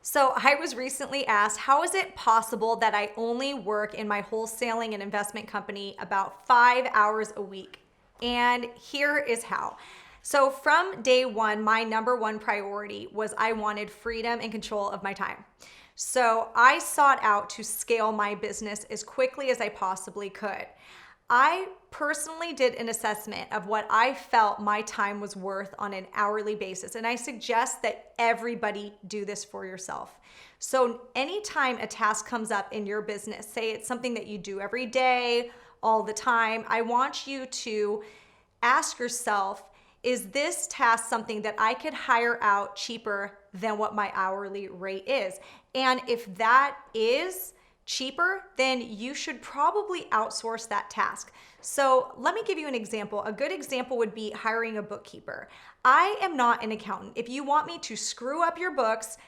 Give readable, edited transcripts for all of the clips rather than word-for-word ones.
So I was recently asked, how is it possible that I only work in my wholesaling and investment company about 5 hours a week? And here is how. So from day one, my number one priority was I wanted freedom and control of my time. So I sought out to scale my business as quickly as I possibly could. I personally did an assessment of what I felt my time was worth on an hourly basis, and I suggest that everybody do this for yourself. So anytime a task comes up in your business, say it's something that you do every day, all the time, I want you to ask yourself, is this task something that I could hire out cheaper than what my hourly rate is? And if that is cheaper, then you should probably outsource that task. So let me give you an example. A good example would be hiring a bookkeeper. I am not an accountant. If you want me to screw up your books,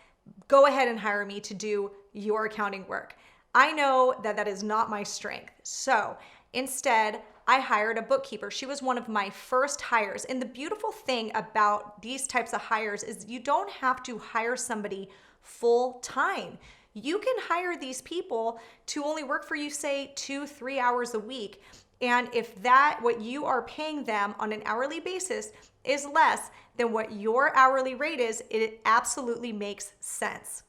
go ahead and hire me to do your accounting work. I know that that is not my strength. So instead, I hired a bookkeeper. She was one of my first hires. And the beautiful thing about these types of hires is you don't have to hire somebody full time. You can hire these people to only work for you, say 2-3 hours a week. And if that, what you are paying them on an hourly basis is less than what your hourly rate is, it absolutely makes sense.